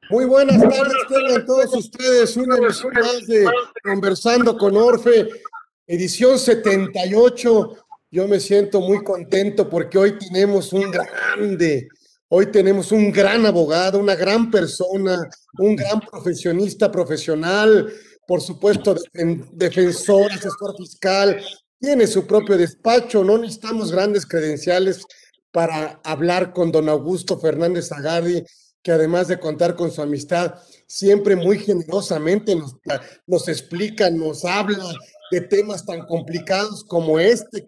Muy buenas tardes, tengan todos ustedes una emisión más de Conversando con Orfe, edición 78. Yo me siento muy contento porque hoy tenemos un gran abogado, una gran persona, un gran profesionista profesional, por supuesto, defensor, asesor fiscal, tiene su propio despacho, no necesitamos grandes credenciales para hablar con don Augusto Fernández Zagardi, que además de contar con su amistad, siempre muy generosamente nos explica, nos habla de temas tan complicados como este,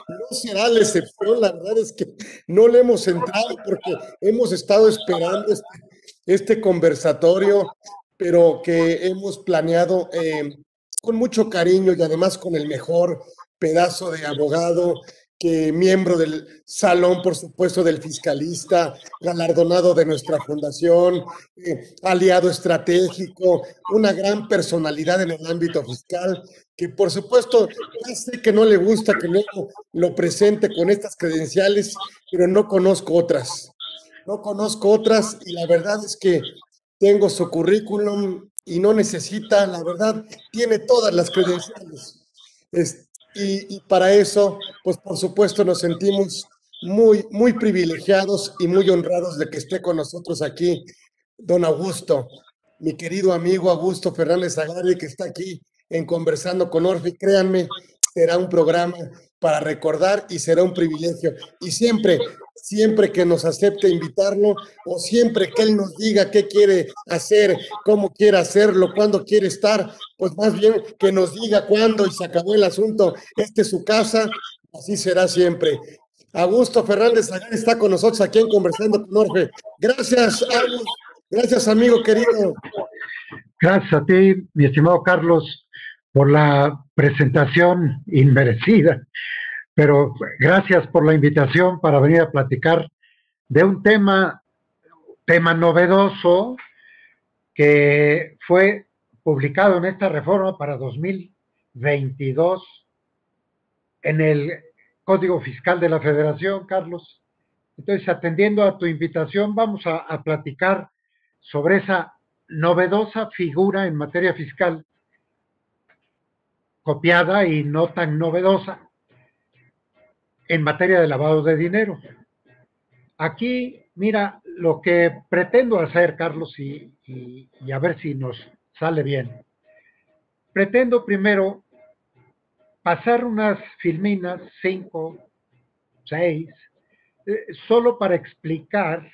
no será la excepción. La verdad es que no le hemos entrado porque hemos estado esperando este conversatorio, pero que hemos planeado con mucho cariño y además con el mejor pedazo de abogado, que miembro del salón, por supuesto, del fiscalista, galardonado de nuestra fundación, aliado estratégico, una gran personalidad en el ámbito fiscal, que por supuesto, ya sé que no le gusta que luego lo presente con estas credenciales, pero no conozco otras. No conozco otras y la verdad es que tengo su currículum y no necesita, la verdad, tiene todas las credenciales. Y para eso, pues por supuesto nos sentimos muy privilegiados y muy honrados de que esté con nosotros aquí don Augusto, mi querido amigo Augusto Fernández Zagardi, que está aquí en Conversando con Orfi. Créanme, será un programa para recordar y será un privilegio. Y siempre que nos acepte invitarlo o siempre que él nos diga qué quiere hacer, cómo quiere hacerlo, cuándo quiere estar, pues más bien que nos diga cuándo y se acabó el asunto. Esta es su casa, así será siempre. Augusto Fernández Zagardi está con nosotros aquí en Conversando con Orfe. Gracias, Augusto. Gracias, amigo querido. Gracias a ti, mi estimado Carlos, por la presentación inmerecida, pero gracias por la invitación para venir a platicar de un tema novedoso que fue publicado en esta reforma para 2022 en el Código Fiscal de la Federación, Carlos. Entonces, atendiendo a tu invitación, vamos a platicar sobre esa novedosa figura en materia fiscal, copiada y no tan novedosa en materia de lavado de dinero. Aquí, mira, lo que pretendo hacer, Carlos, y a ver si nos sale bien. Pretendo primero pasar unas filminas, 5, 6, solo para explicar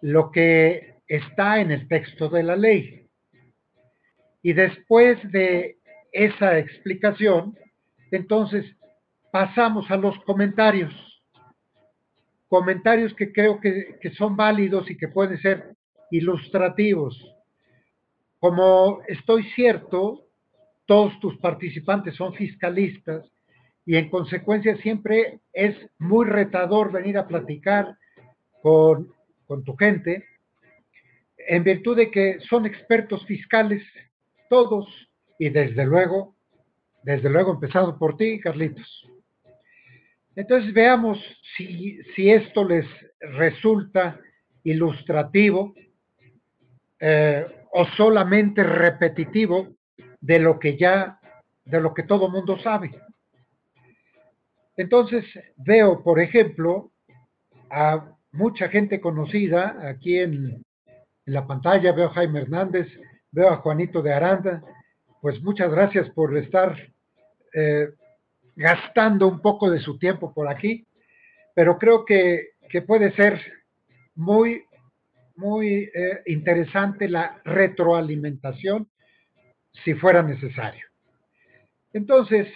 lo que está en el texto de la ley. Y después de esa explicación, entonces pasamos a los comentarios. Comentarios que creo que son válidos y que pueden ser ilustrativos. Como estoy cierto, todos tus participantes son fiscalistas y en consecuencia siempre es muy retador venir a platicar con tu gente, en virtud de que son expertos fiscales todos y desde luego empezando por ti, Carlitos. Entonces veamos si esto les resulta ilustrativo o solamente repetitivo de lo que todo mundo sabe. Entonces veo, por ejemplo, a mucha gente conocida aquí en la pantalla, veo a Jaime Hernández, veo a Juanito de Aranda. Pues muchas gracias por estar gastando un poco de su tiempo por aquí, pero creo que puede ser muy interesante la retroalimentación si fuera necesario. Entonces,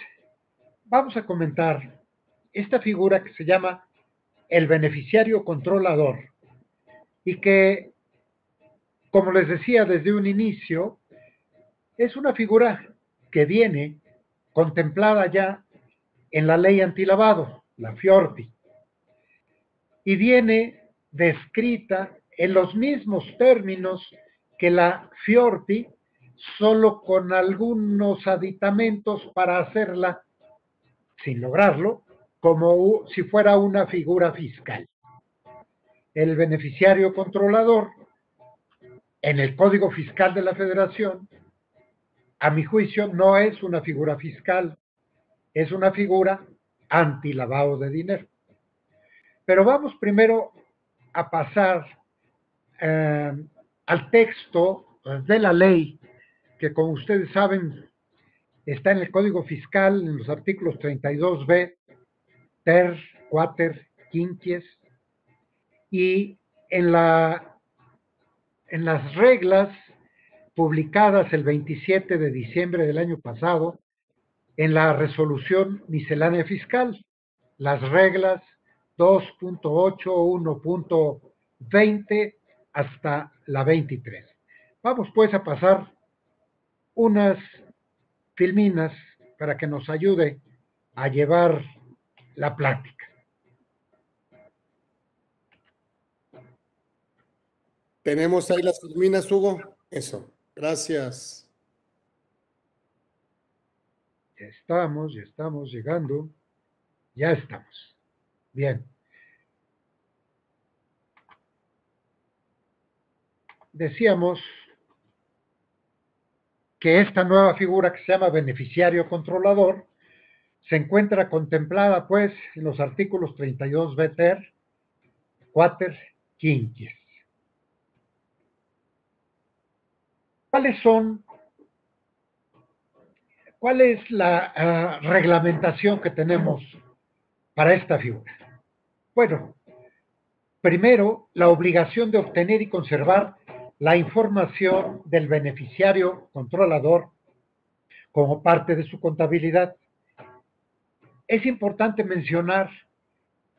vamos a comentar esta figura que se llama el beneficiario controlador y que, como les decía desde un inicio, es una figura que viene contemplada ya en la ley antilavado, la FIORPI, y viene descrita en los mismos términos que la FIORPI, solo con algunos aditamentos para hacerla, sin lograrlo, como si fuera una figura fiscal. El beneficiario controlador en el Código Fiscal de la Federación, a mi juicio, no es una figura fiscal, es una figura anti-lavado de dinero. Pero vamos primero a pasar al texto de la ley, que como ustedes saben, está en el Código Fiscal, en los artículos 32b, ter, quater, quinquies, y en las reglas publicadas el 27 de diciembre del año pasado, en la resolución miscelánea fiscal, las reglas 2.8, 1.20 hasta la 23. Vamos pues a pasar unas filminas para que nos ayude a llevar la plática. Tenemos ahí las filminas, Hugo. Eso, gracias. Ya estamos llegando. Ya estamos. Bien. Decíamos que esta nueva figura que se llama beneficiario controlador se encuentra contemplada pues en los artículos 32b ter, quater, quinquies. ¿Cuál es la reglamentación que tenemos para esta figura? Bueno, primero, la obligación de obtener y conservar la información del beneficiario controlador como parte de su contabilidad. Es importante mencionar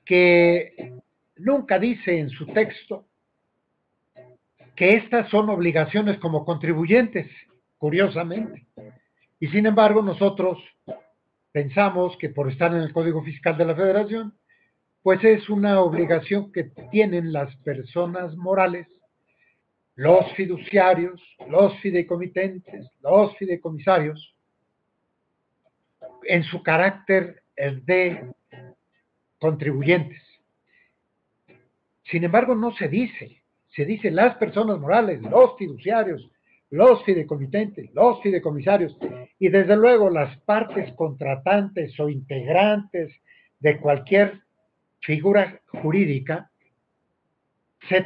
que nunca dice en su texto que estas son obligaciones como contribuyentes, curiosamente. Y sin embargo, nosotros pensamos que por estar en el Código Fiscal de la Federación, pues es una obligación que tienen las personas morales, los fiduciarios, los fideicomitentes, los fideicomisarios, en su carácter de contribuyentes. Sin embargo, no se dice las personas morales, los fiduciarios, los fideicomitentes, los fideicomisarios y desde luego las partes contratantes o integrantes de cualquier figura jurídica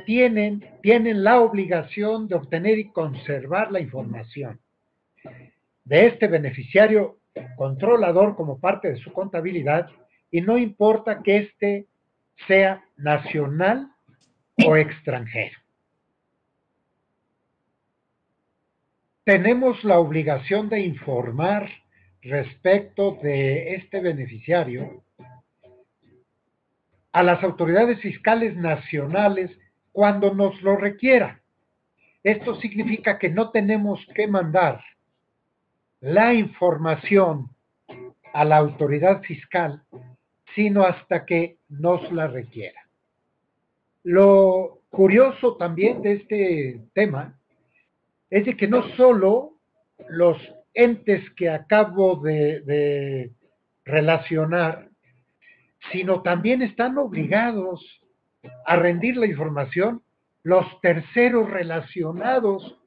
tienen la obligación de obtener y conservar la información de este beneficiario controlador como parte de su contabilidad y no importa que éste sea nacional o extranjero. Tenemos la obligación de informar respecto de este beneficiario a las autoridades fiscales nacionales cuando nos lo requiera. Esto significa que no tenemos que mandar la información a la autoridad fiscal, sino hasta que nos la requiera. Lo curioso también de este tema es de que no solo los entes que acabo de relacionar, sino también están obligados a rendir la información los terceros relacionados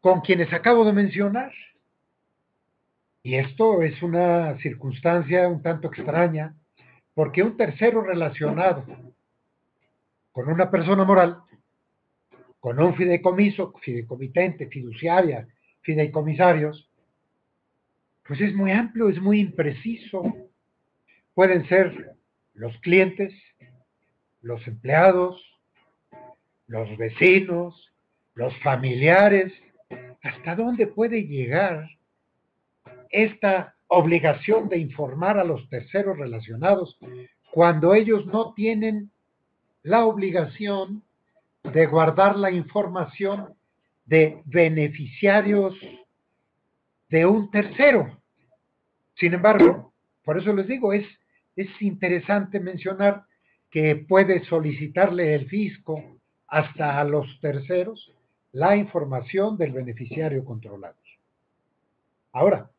con quienes acabo de mencionar. Y esto es una circunstancia un tanto extraña, porque un tercero relacionado con una persona moral, con un fideicomiso, fideicomitente, fiduciaria, fideicomisarios, pues es muy amplio, es muy impreciso. Pueden ser los clientes, los empleados, los vecinos, los familiares. ¿Hasta dónde puede llegar esta obligación de informar a los terceros relacionados cuando ellos no tienen la obligación de guardar la información de beneficiarios de un tercero? Sin embargo, por eso les digo, es interesante mencionar que puede solicitarle el fisco hasta a los terceros la información del beneficiario controlado. Ahora,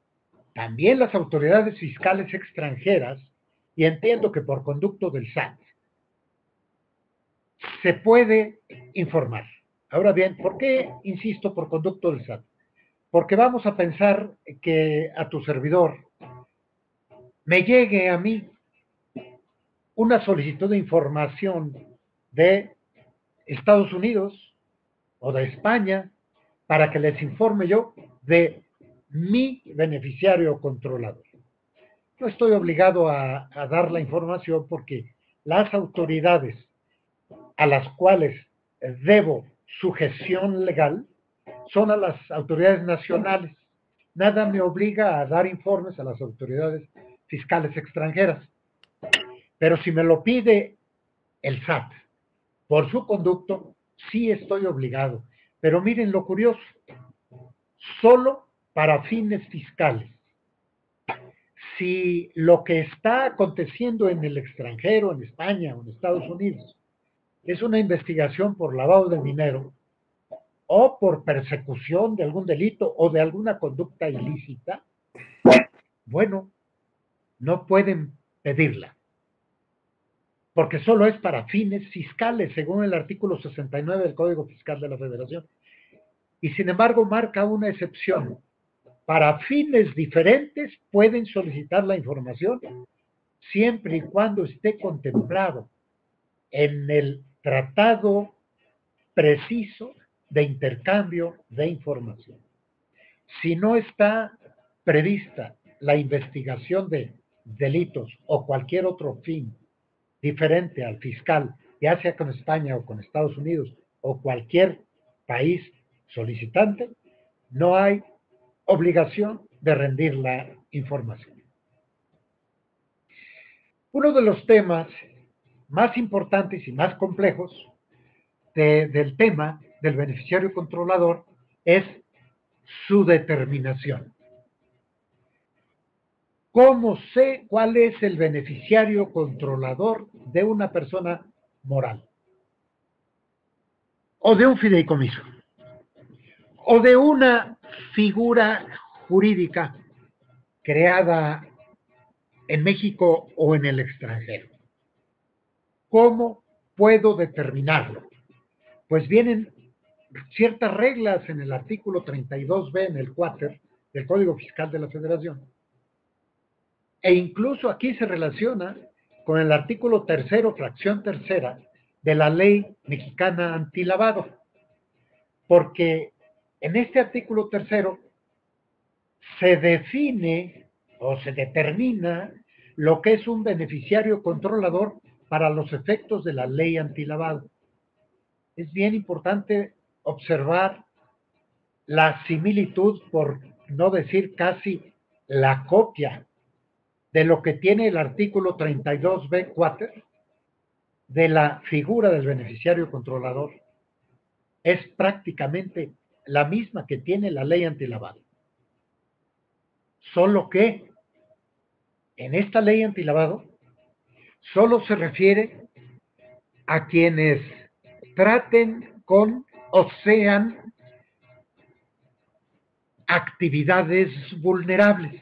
también las autoridades fiscales extranjeras, y entiendo que por conducto del SAT, se puede informar. Ahora bien, ¿por qué insisto por conducto del SAT? Porque vamos a pensar que a tu servidor me llegue a mí una solicitud de información de Estados Unidos o de España para que les informe yo de mi beneficiario controlador. No estoy obligado a dar la información porque las autoridades a las cuales debo sujeción legal son a las autoridades nacionales. Nada me obliga a dar informes a las autoridades fiscales extranjeras. Pero si me lo pide el SAT por su conducto, sí estoy obligado. Pero miren lo curioso, solo para fines fiscales. Si lo que está aconteciendo en el extranjero, en España o en Estados Unidos, es una investigación por lavado de dinero o por persecución de algún delito o de alguna conducta ilícita, bueno, no pueden pedirla, porque solo es para fines fiscales, según el artículo 69 del Código Fiscal de la Federación. Y sin embargo marca una excepción. Para fines diferentes pueden solicitar la información siempre y cuando esté contemplado en el tratado preciso de intercambio de información. Si no está prevista la investigación de delitos o cualquier otro fin diferente al fiscal, ya sea con España o con Estados Unidos o cualquier país solicitante, no hay obligación de rendir la información. Uno de los temas más importantes y más complejos del tema del beneficiario controlador es su determinación. ¿Cómo sé cuál es el beneficiario controlador de una persona moral? O de un fideicomiso. O de una figura jurídica creada en México o en el extranjero. ¿Cómo puedo determinarlo? Pues vienen ciertas reglas en el artículo 32b, en el Quater, del Código Fiscal de la Federación. E incluso aquí se relaciona con el artículo 3º, fracción 3ª, de la Ley Mexicana Antilavado. Porque en este artículo 3º se define o se determina lo que es un beneficiario controlador para los efectos de la ley antilavado. Es bien importante observar la similitud, por no decir casi la copia, de lo que tiene el artículo 32b Quater de la figura del beneficiario controlador. Es prácticamente la misma que tiene la ley antilavado. Solo que en esta ley antilavado solo se refiere a quienes traten con o sean actividades vulnerables.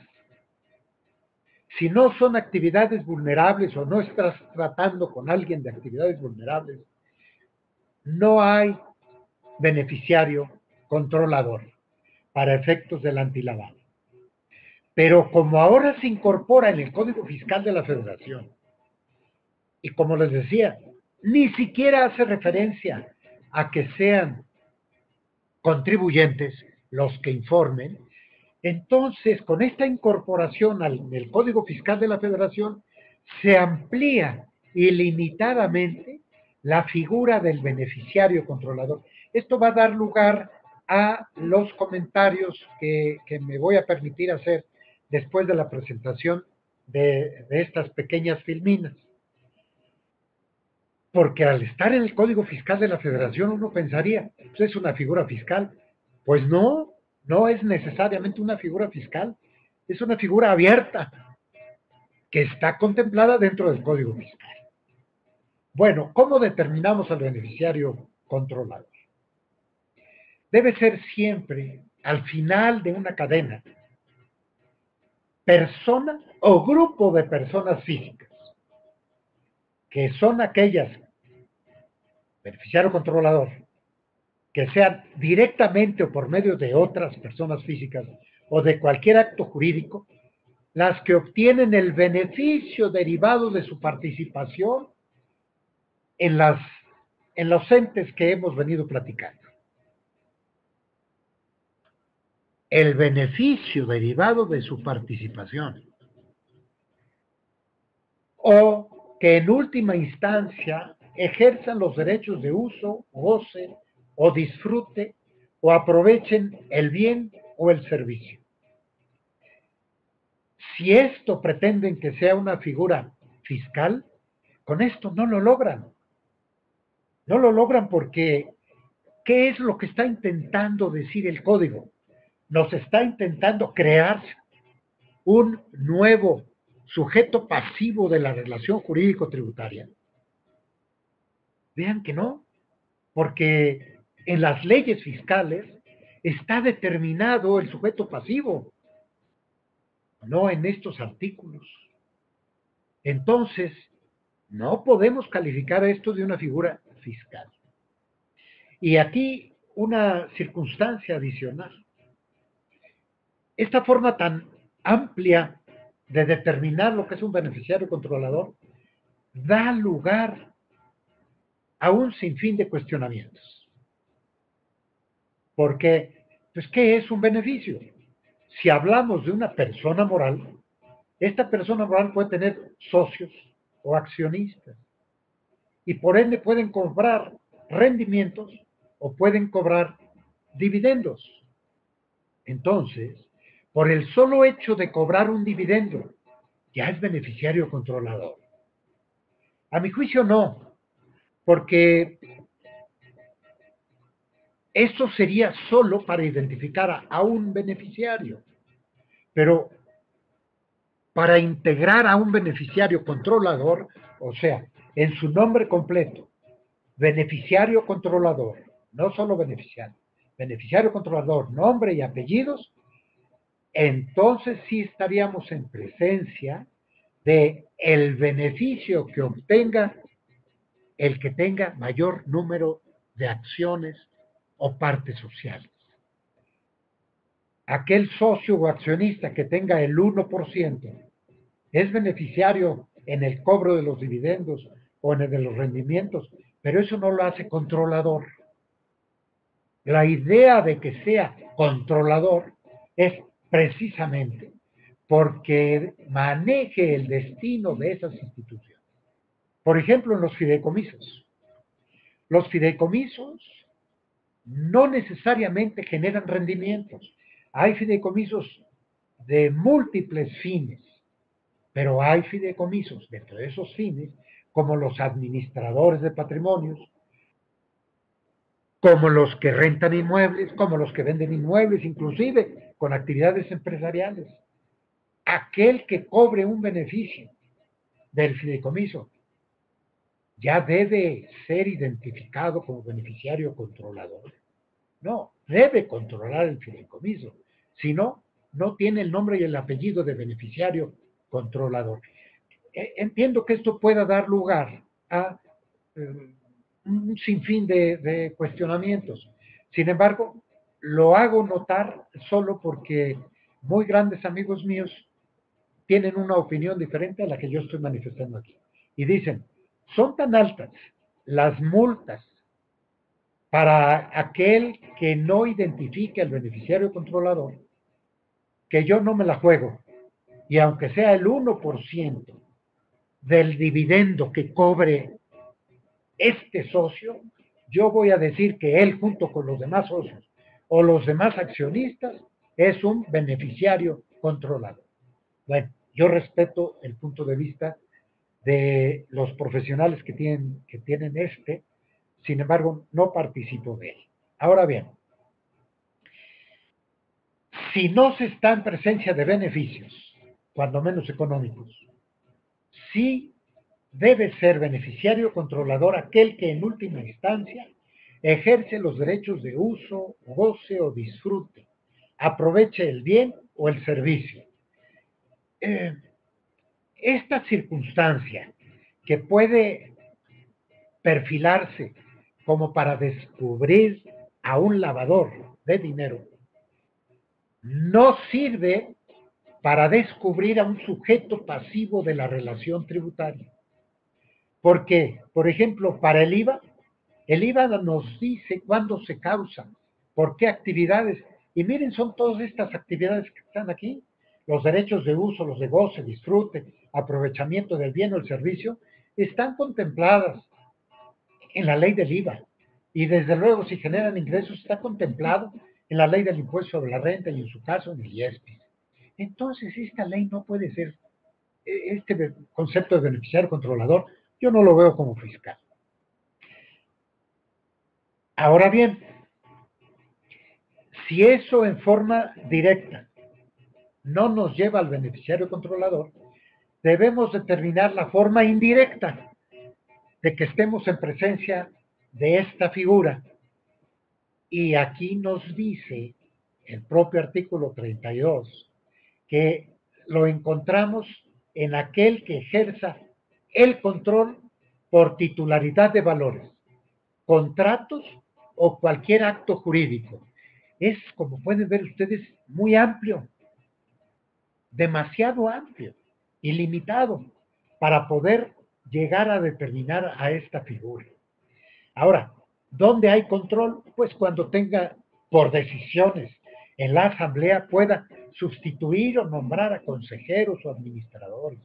Si no son actividades vulnerables o no estás tratando con alguien de actividades vulnerables, no hay beneficiario controlador para efectos del antilavado. Pero como ahora se incorpora en el Código Fiscal de la Federación, y como les decía, ni siquiera hace referencia a que sean contribuyentes los que informen, entonces con esta incorporación al Código Fiscal de la Federación se amplía ilimitadamente la figura del beneficiario controlador. Esto va a dar lugar a los comentarios que me voy a permitir hacer después de la presentación de estas pequeñas filminas. Porque al estar en el Código Fiscal de la Federación uno pensaría, pues es una figura fiscal. Pues no, no es necesariamente una figura fiscal, es una figura abierta que está contemplada dentro del Código Fiscal. Bueno, ¿cómo determinamos al beneficiario controlador? Debe ser siempre, al final de una cadena, persona o grupo de personas físicas, que son aquellas, beneficiario controlador, que sean directamente o por medio de otras personas físicas o de cualquier acto jurídico, las que obtienen el beneficio derivado de su participación en, en los entes que hemos venido platicando. El beneficio derivado de su participación. O que en última instancia ejerzan los derechos de uso, goce o disfrute o aprovechen el bien o el servicio. Si esto pretenden que sea una figura fiscal, con esto no lo logran. No lo logran porque, ¿qué es lo que está intentando decir el código? Nos está intentando crear un nuevo sujeto pasivo de la relación jurídico-tributaria. Vean que no, porque en las leyes fiscales está determinado el sujeto pasivo, no en estos artículos. Entonces, no podemos calificar esto de una figura fiscal. Y aquí una circunstancia adicional. Esta forma tan amplia de determinar lo que es un beneficiario controlador da lugar a un sinfín de cuestionamientos. Porque, pues, ¿qué es un beneficio? Si hablamos de una persona moral, esta persona moral puede tener socios o accionistas y por ende pueden cobrar rendimientos o pueden cobrar dividendos. Entonces, por el solo hecho de cobrar un dividendo, ya es beneficiario controlador. A mi juicio no, porque eso sería solo para identificar a un beneficiario, pero para integrar a un beneficiario controlador, o sea, en su nombre completo, beneficiario controlador, no solo beneficiario controlador, nombre y apellidos, entonces sí estaríamos en presencia de el beneficio que obtenga el que tenga mayor número de acciones o partes sociales. Aquel socio o accionista que tenga el 1% es beneficiario en el cobro de los dividendos o en el de los rendimientos, pero eso no lo hace controlador. La idea de que sea controlador es precisamente porque maneje el destino de esas instituciones. Por ejemplo, en los fideicomisos. Los fideicomisos no necesariamente generan rendimientos. Hay fideicomisos de múltiples fines, pero hay fideicomisos dentro de esos fines, como los administradores de patrimonios, como los que rentan inmuebles, como los que venden inmuebles, inclusive con actividades empresariales. Aquel que cobre un beneficio del fideicomiso ya debe ser identificado como beneficiario controlador. No, debe controlar el fideicomiso. Si no, no tiene el nombre y el apellido de beneficiario controlador. Entiendo que esto pueda dar lugar a un sinfín de cuestionamientos. Sin embargo, lo hago notar solo porque muy grandes amigos míos tienen una opinión diferente a la que yo estoy manifestando aquí. Y dicen, son tan altas las multas para aquel que no identifique al beneficiario controlador, que yo no me la juego. Y aunque sea el 1% del dividendo que cobre este socio, yo voy a decir que él junto con los demás socios o los demás accionistas es un beneficiario controlador. Bueno, yo respeto el punto de vista de los profesionales que tienen sin embargo, no participo de él. Ahora bien, si no se está en presencia de beneficios, cuando menos económicos, sí debe ser beneficiario controlador aquel que en última instancia ejerce los derechos de uso, goce o disfrute, aproveche el bien o el servicio. Esta circunstancia que puede perfilarse como para descubrir a un lavador de dinero no sirve para descubrir a un sujeto pasivo de la relación tributaria. Porque, por ejemplo, para el IVA nos dice cuándo se causa, por qué actividades. Y miren, son todas estas actividades que están aquí. Los derechos de uso, los de goce, disfrute, aprovechamiento del bien o el servicio, están contempladas en la ley del IVA. Y desde luego, si generan ingresos, está contemplado en la ley del impuesto sobre la renta y en su caso en el IESPI. Entonces, esta ley no puede ser, este concepto de beneficiario controlador, yo no lo veo como fiscal. Ahora bien, si eso en forma directa no nos lleva al beneficiario controlador, debemos determinar la forma indirecta de que estemos en presencia de esta figura. Y aquí nos dice el propio artículo 32 que lo encontramos en aquel que ejerza el control por titularidad de valores, contratos o cualquier acto jurídico. Es, como pueden ver ustedes, muy amplio, demasiado amplio, ilimitado, para poder llegar a determinar a esta figura. Ahora, ¿dónde hay control? Pues cuando tenga, por decisiones, en la asamblea pueda sustituir o nombrar a consejeros o administradores.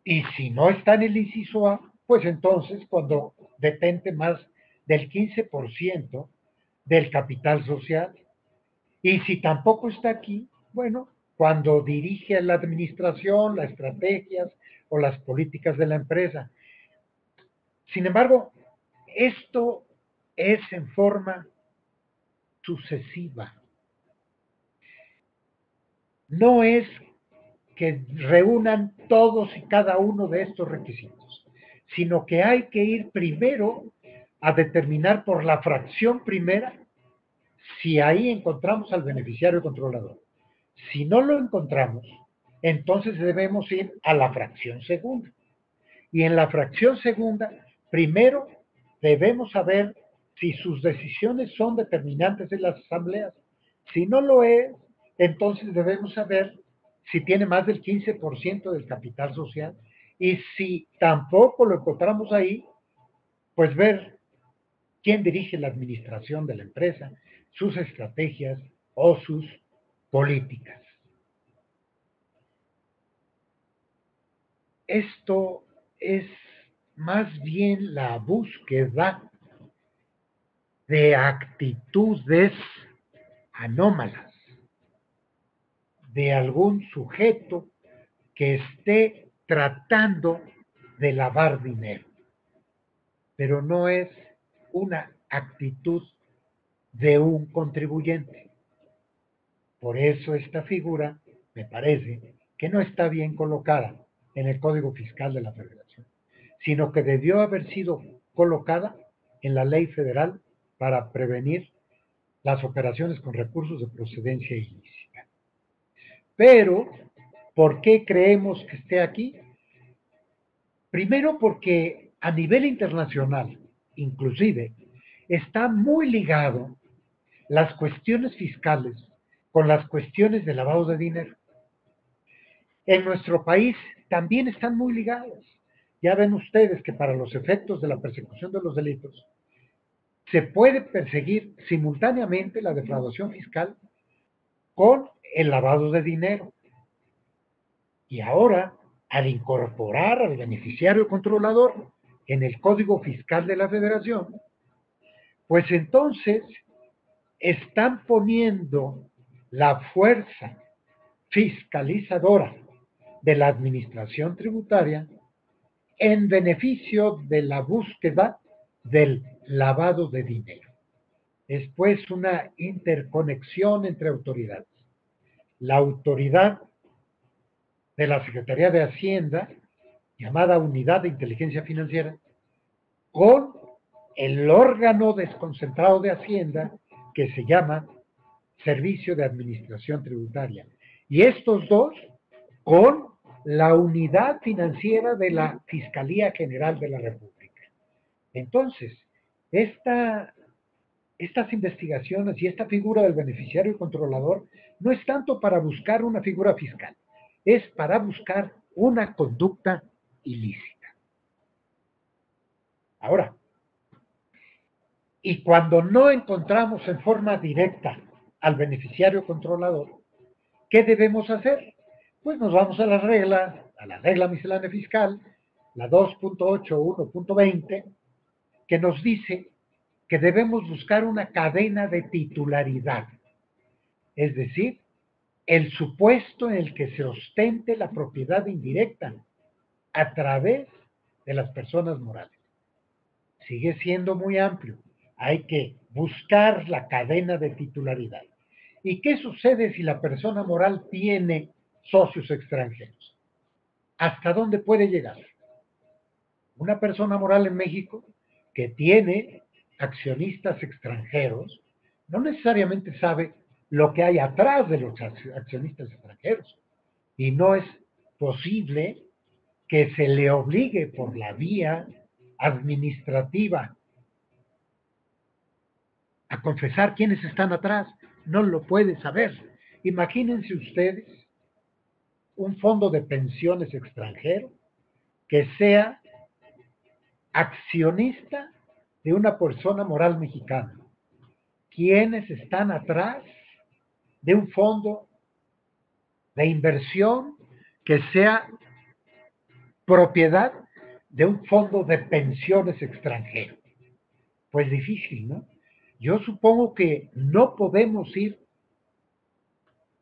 Y si no está en el inciso A, pues entonces cuando detente más del 15% del capital social. Y si tampoco está aquí, bueno, cuando dirige la administración, las estrategias o las políticas de la empresa. Sin embargo, esto es en forma sucesiva. No es que reúnan todos y cada uno de estos requisitos, sino que hay que ir primero a determinar por la fracción primera si ahí encontramos al beneficiario controlador. Si no lo encontramos, entonces debemos ir a la fracción segunda. Y en la fracción segunda, primero debemos saber si sus decisiones son determinantes en las asambleas. Si no lo es, entonces debemos saber si tiene más del 15% del capital social. Y si tampoco lo encontramos ahí, pues ver quién dirige la administración de la empresa, sus estrategias o sus políticas. Esto es más bien la búsqueda de actitudes anómalas de algún sujeto que esté tratando de lavar dinero, pero no es una actitud de un contribuyente. Por eso esta figura, me parece, que no está bien colocada en el Código Fiscal de la Federación, sino que debió haber sido colocada en la Ley Federal para prevenir las operaciones con recursos de procedencia ilícita. Pero, ¿por qué creemos que esté aquí? Primero porque a nivel internacional, inclusive, está muy ligado las cuestiones fiscales con las cuestiones de lavado de dinero. En nuestro país también están muy ligadas. Ya ven ustedes que para los efectos de la persecución de los delitos, se puede perseguir simultáneamente la defraudación fiscal con el lavado de dinero. Y ahora, al incorporar al beneficiario controlador en el Código Fiscal de la Federación, pues entonces están poniendo la fuerza fiscalizadora de la administración tributaria en beneficio de la búsqueda del lavado de dinero. Es pues una interconexión entre autoridades. La autoridad de la Secretaría de Hacienda, llamada Unidad de Inteligencia Financiera, con el órgano desconcentrado de Hacienda que se llama Servicio de Administración Tributaria. Y estos dos con la unidad financiera de la Fiscalía General de la República. Entonces, esta estas investigaciones y esta figura del beneficiario y controlador no es tanto para buscar una figura fiscal, es para buscar una conducta ilícita. Ahora, y cuando no encontramos en forma directa al beneficiario controlador, ¿qué debemos hacer? Pues nos vamos a la regla miscelánea fiscal, la 2.8.1.20, que nos dice que debemos buscar una cadena de titularidad, es decir, el supuesto en el que se ostente la propiedad indirecta a través de las personas morales. Sigue siendo muy amplio. Hay que buscar la cadena de titularidad. ¿Y qué sucede si la persona moral tiene socios extranjeros? ¿Hasta dónde puede llegar? Una persona moral en México que tiene accionistas extranjeros no necesariamente sabe lo que hay atrás de los accionistas extranjeros. Y no es posible que se le obligue por la vía administrativa a confesar quiénes están atrás. No lo puede saber. Imagínense ustedes un fondo de pensiones extranjero que sea accionista de una persona moral mexicana. ¿Quiénes están atrás de un fondo de inversión que sea propiedad de un fondo de pensiones extranjero? Pues difícil, ¿no? Yo supongo que no podemos ir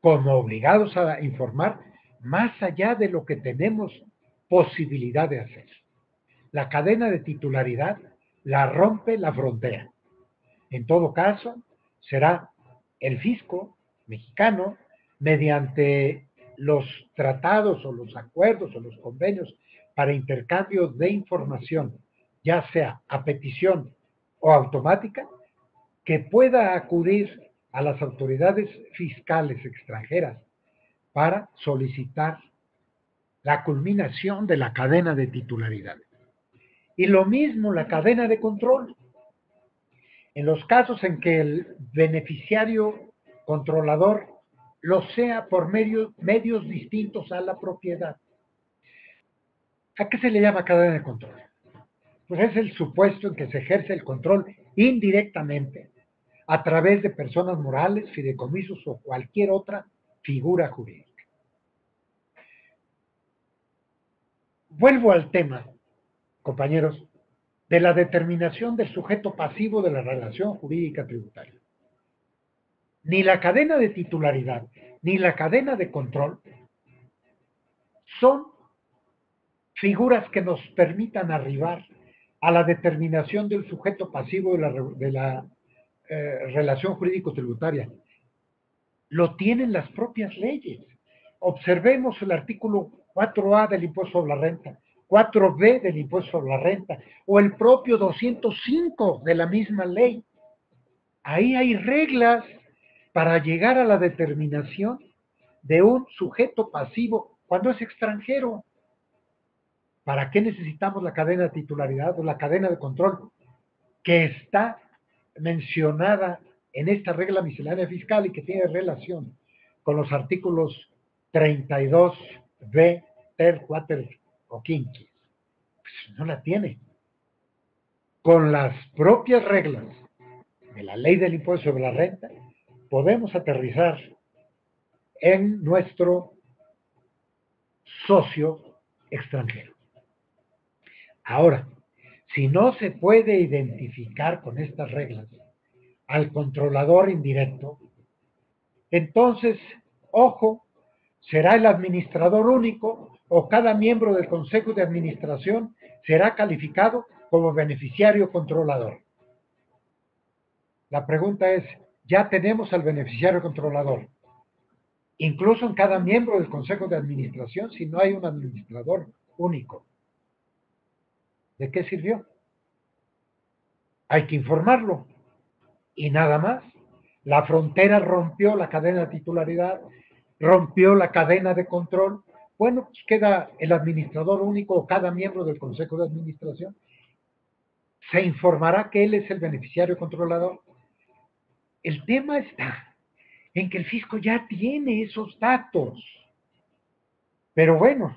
como obligados a informar más allá de lo que tenemos posibilidad de hacer. La cadena de titularidad la rompe la frontera. En todo caso, será el fisco mexicano, mediante los tratados o los acuerdos o los convenios para intercambio de información, ya sea a petición o automática, que pueda acudir a las autoridades fiscales extranjeras para solicitar la culminación de la cadena de titularidad. Y lo mismo la cadena de control. En los casos en que el beneficiario controlador lo sea por medios distintos a la propiedad. ¿A qué se le llama cadena de control? Pues es el supuesto en que se ejerce el control indirectamente a través de personas morales, fideicomisos o cualquier otra figura jurídica. Vuelvo al tema, compañeros, de la determinación del sujeto pasivo de la relación jurídica tributaria. Ni la cadena de titularidad ni la cadena de control son figuras que nos permitan arribar a la determinación del sujeto pasivo de la relación jurídico-tributaria. Lo tienen las propias leyes. Observemos el artículo 4A del impuesto sobre la renta, 4B del impuesto sobre la renta, o el propio 205 de la misma ley. Ahí hay reglas para llegar a la determinación de un sujeto pasivo cuando es extranjero. ¿Para qué necesitamos la cadena de titularidad o la cadena de control que está mencionada en esta regla miscelánea fiscal y que tiene relación con los artículos 32B, ter, quater o quinquis? Pues no la tiene. Con las propias reglas de la ley del impuesto sobre la renta, podemos aterrizar en nuestro socio extranjero. Ahora, si no se puede identificar con estas reglas al controlador indirecto, entonces, ojo, será el administrador único o cada miembro del consejo de administración será calificado como beneficiario controlador. La pregunta es, ya tenemos al beneficiario controlador, incluso en cada miembro del consejo de administración, si no hay un administrador único. ¿De qué sirvió? Hay que informarlo. Y nada más. La frontera rompió la cadena de titularidad, rompió la cadena de control. Bueno, pues queda el administrador único o cada miembro del consejo de administración. Se informará que él es el beneficiario controlador el tema está en que el fisco ya tiene esos datos. Pero bueno,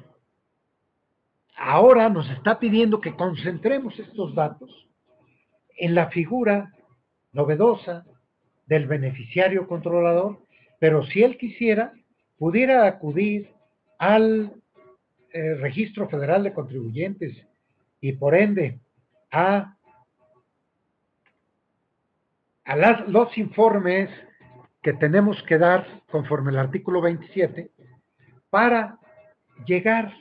ahora nos está pidiendo que concentremos estos datos en la figura novedosa del beneficiario controlador, pero si él quisiera, pudiera acudir al Registro Federal de Contribuyentes y por ende a los informes que tenemos que dar conforme al artículo 27 para llegar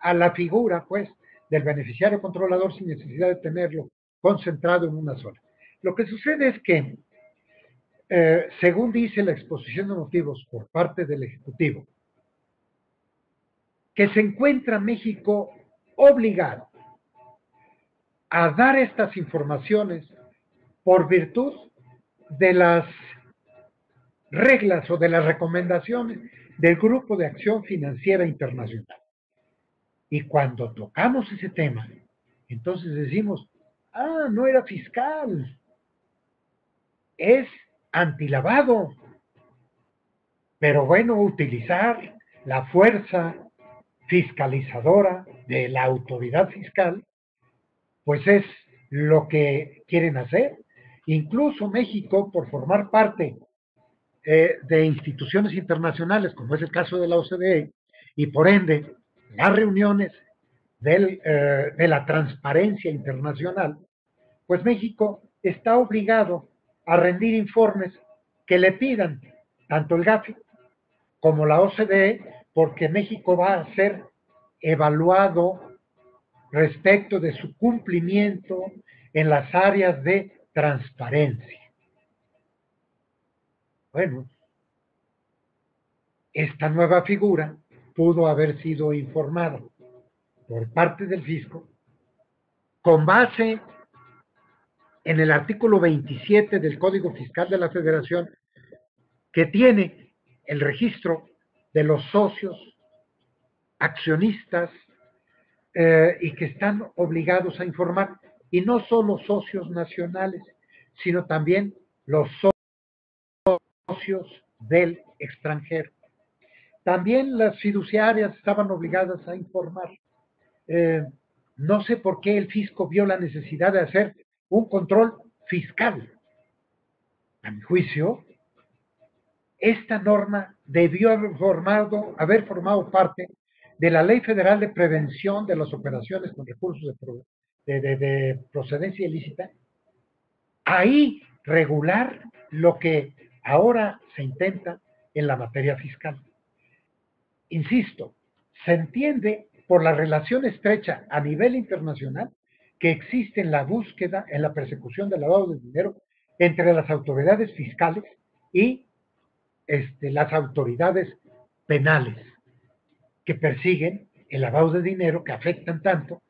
a la figura, pues, del beneficiario controlador sin necesidad de tenerlo concentrado en una sola. Lo que sucede es que, según dice la exposición de motivos por parte del Ejecutivo, que se encuentra México obligado a dar estas informaciones por virtud de las reglas o de las recomendaciones del Grupo de Acción Financiera Internacional. Y cuando tocamos ese tema, entonces decimos, no era fiscal, es antilavado. Pero bueno, utilizar la fuerza fiscalizadora de la autoridad fiscal, pues es lo que quieren hacer. Incluso México, por formar parte de instituciones internacionales, como es el caso de la OCDE, y por ende las reuniones de la transparencia internacional, pues México está obligado a rendir informes que le pidan tanto el GAFI como la OCDE, porque México va a ser evaluado respecto de su cumplimiento en las áreas de transparencia. Bueno, esta nueva figura pudo haber sido informada por parte del fisco con base en el artículo 27 del Código Fiscal de la Federación, que tiene el registro de los socios, accionistas, y que están obligados a informar, y no solo socios nacionales, sino también los socios del extranjero. También las fiduciarias estaban obligadas a informar. No sé por qué el fisco vio la necesidad de hacer un control fiscal. A mi juicio, esta norma debió haber formado parte de la Ley Federal de Prevención de las Operaciones con Recursos de Procedencia Ilícita. Ahí regular lo que ahora se intenta en la materia fiscal. Insisto, se entiende por la relación estrecha a nivel internacional que existe en la búsqueda, en la persecución del lavado de dinero entre las autoridades fiscales y las autoridades penales que persiguen el lavado de dinero, que afectan tanto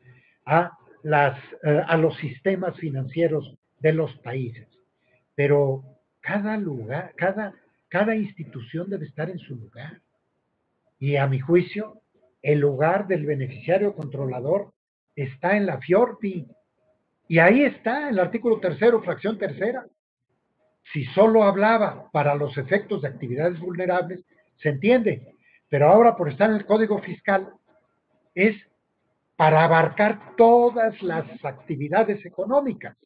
a los sistemas financieros de los países. Pero cada lugar, cada institución debe estar en su lugar. Y a mi juicio, el lugar del beneficiario controlador está en la FIORPI. Y ahí está el artículo 3º, fracción 3ª. Si solo hablaba para los efectos de actividades vulnerables, se entiende. Pero ahora, por estar en el Código Fiscal, es para abarcar todas las actividades económicas.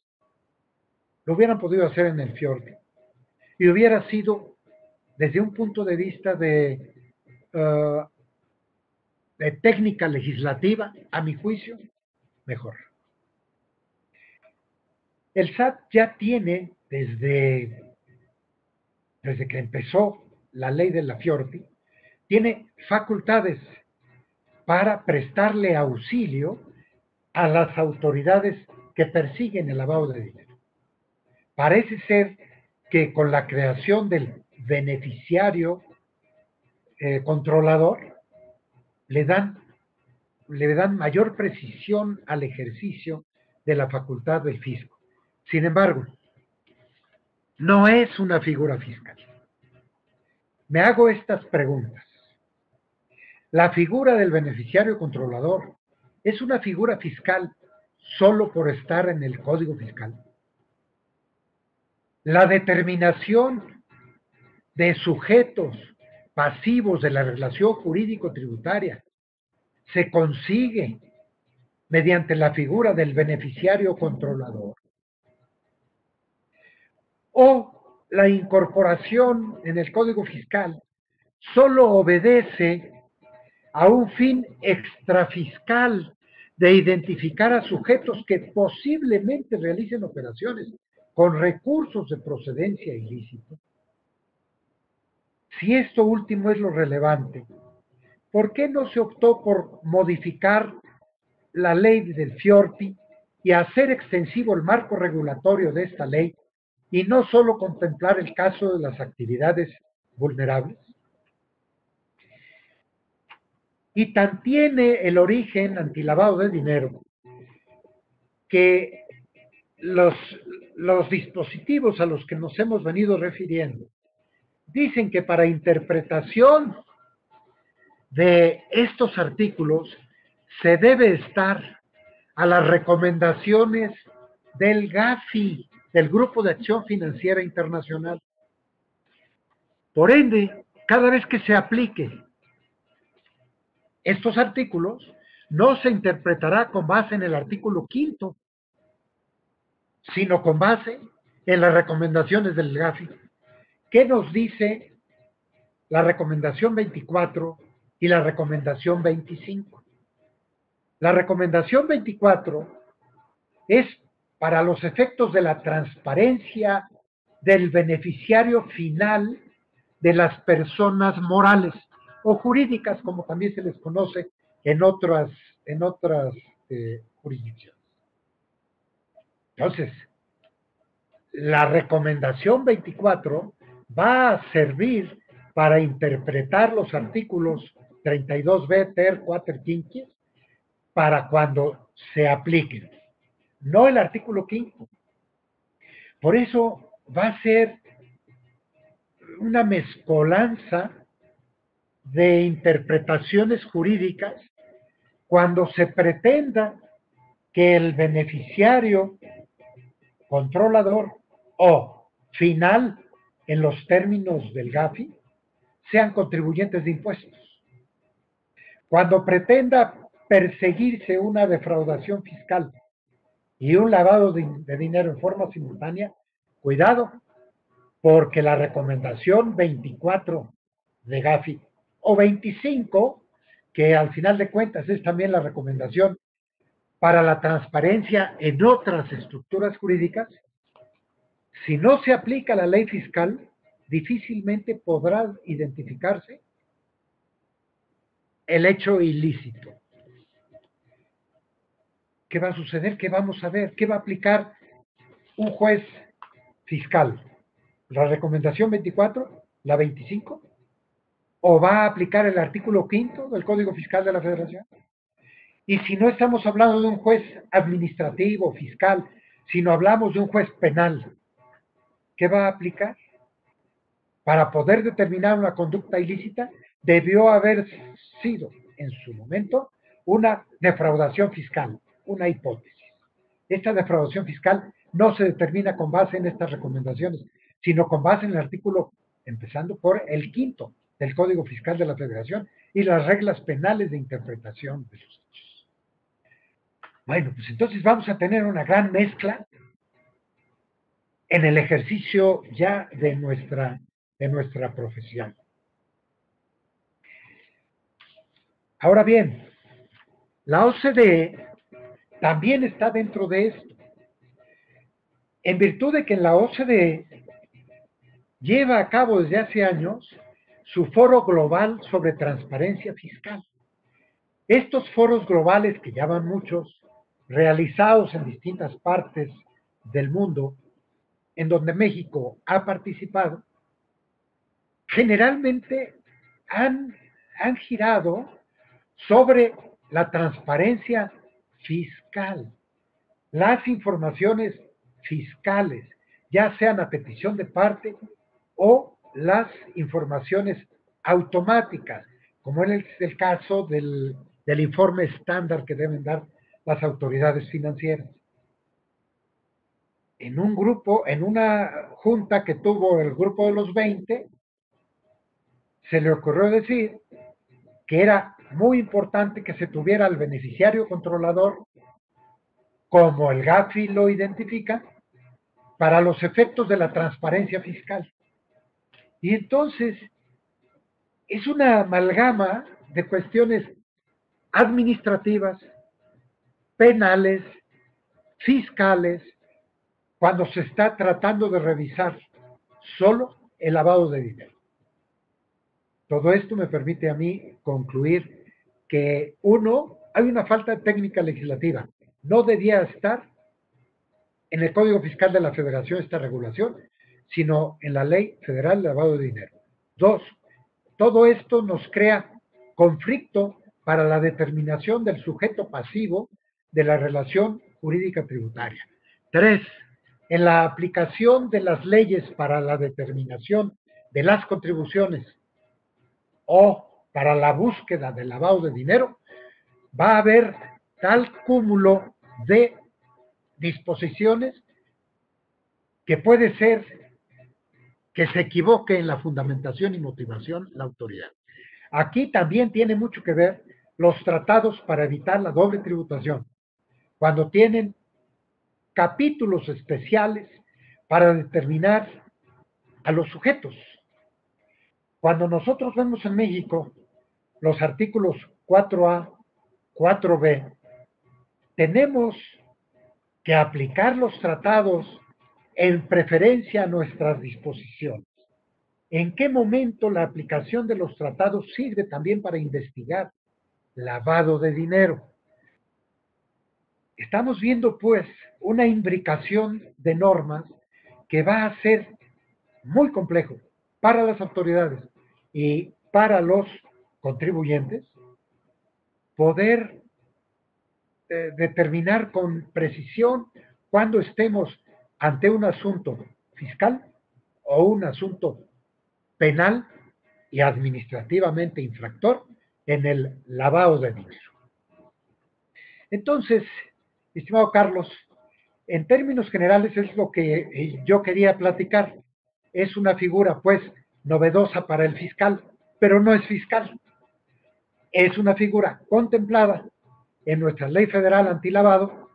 Lo hubieran podido hacer en el FIORPI. Y hubiera sido, desde un punto de vista de técnica legislativa, a mi juicio, mejor. El SAT ya tiene, desde que empezó la ley de la FIORPI, tiene facultades para prestarle auxilio a las autoridades que persiguen el lavado de dinero. Parece ser que con la creación del beneficiario controlador, le dan mayor precisión al ejercicio de la facultad del fisco. Sin embargo, no es una figura fiscal. Me hago estas preguntas. ¿La figura del beneficiario controlador es una figura fiscal solo por estar en el Código Fiscal? La determinación de sujetos pasivos de la relación jurídico-tributaria se consigue mediante la figura del beneficiario controlador, o la incorporación en el Código Fiscal solo obedece a un fin extrafiscal de identificar a sujetos que posiblemente realicen operaciones con recursos de procedencia ilícita. Si esto último es lo relevante, ¿por qué no se optó por modificar la ley del FIORPI y hacer extensivo el marco regulatorio de esta ley y no solo contemplar el caso de las actividades vulnerables? Y tan tiene el origen antilavado de dinero que los, los dispositivos a los que nos hemos venido refiriendo dicen que para interpretación de estos artículos se debe estar a las recomendaciones del GAFI, del Grupo de Acción Financiera Internacional. Por ende, cada vez que se aplique estos artículos, no se interpretará con base en el artículo 5º, sino con base en las recomendaciones del GAFI. ¿Qué nos dice la recomendación 24 y la recomendación 25? La recomendación 24 es para los efectos de la transparencia del beneficiario final de las personas morales o jurídicas, como también se les conoce en otras jurisdicciones. Entonces, la recomendación 24 va a servir para interpretar los artículos 32b, ter, quater, quinquies, para cuando se apliquen, no el artículo 5. Por eso va a ser una mezcolanza de interpretaciones jurídicas cuando se pretenda que el beneficiario controlador o final en los términos del GAFI sean contribuyentes de impuestos. Cuando pretenda perseguirse una defraudación fiscal y un lavado de dinero en forma simultánea, cuidado, porque la recomendación 24 de GAFI o 25, que al final de cuentas es también la recomendación para la transparencia en otras estructuras jurídicas, si no se aplica la ley fiscal, difícilmente podrá identificarse el hecho ilícito. ¿Qué va a suceder? ¿Qué vamos a ver? ¿Qué va a aplicar un juez fiscal? ¿La recomendación 24? ¿La 25? ¿O va a aplicar el artículo 5º del Código Fiscal de la Federación? Y si no estamos hablando de un juez administrativo, fiscal, sino hablamos de un juez penal, ¿qué va a aplicar? Para poder determinar una conducta ilícita, debió haber sido en su momento una defraudación fiscal, una hipótesis. Esta defraudación fiscal no se determina con base en estas recomendaciones, sino con base en el artículo, empezando por el 5º del Código Fiscal de la Federación y las reglas penales de interpretación de los hechos. Bueno, pues entonces vamos a tener una gran mezcla en el ejercicio ya de nuestra profesión. Ahora bien, la OCDE también está dentro de esto, en virtud de que la OCDE lleva a cabo desde hace años su foro global sobre transparencia fiscal. Estos foros globales, que ya van muchos, realizados en distintas partes del mundo, en donde México ha participado, generalmente han girado sobre la transparencia fiscal, las informaciones fiscales, ya sean a petición de parte o las informaciones automáticas, como es el caso del informe estándar que deben dar las autoridades financieras. en un grupo, en una junta que tuvo el grupo de los 20, se le ocurrió decir que era muy importante que se tuviera al beneficiario controlador, como el GAFI lo identifica, para los efectos de la transparencia fiscal. Y entonces es una amalgama de cuestiones administrativas, penales, fiscales, cuando se está tratando de revisar solo el lavado de dinero. Todo esto me permite a mí concluir que, uno, hay una falta de técnica legislativa. No debía estar en el Código Fiscal de la Federación esta regulación, sino en la Ley Federal de Lavado de Dinero. Dos, todo esto nos crea conflicto para la determinación del sujeto pasivo de la relación jurídica tributaria. Tres, en la aplicación de las leyes para la determinación de las contribuciones o para la búsqueda del lavado de dinero, va a haber tal cúmulo de disposiciones que puede ser que se equivoque en la fundamentación y motivación la autoridad. Aquí también tiene mucho que ver los tratados para evitar la doble tributación, cuando tienen capítulos especiales para determinar a los sujetos. Cuando nosotros vemos en México los artículos 4A, 4B, tenemos que aplicar los tratados en preferencia a nuestras disposiciones. ¿En qué momento la aplicación de los tratados sirve también para investigar lavado de dinero? Estamos viendo, pues, una imbricación de normas que va a ser muy complejo para las autoridades y para los contribuyentes poder determinar con precisión cuando estemos ante un asunto fiscal o un asunto penal y administrativamente infractor en el lavado de dinero. Entonces, estimado Carlos, en términos generales es lo que yo quería platicar. Es una figura, pues, novedosa para el fiscal, pero no es fiscal. Es una figura contemplada en nuestra ley federal antilavado,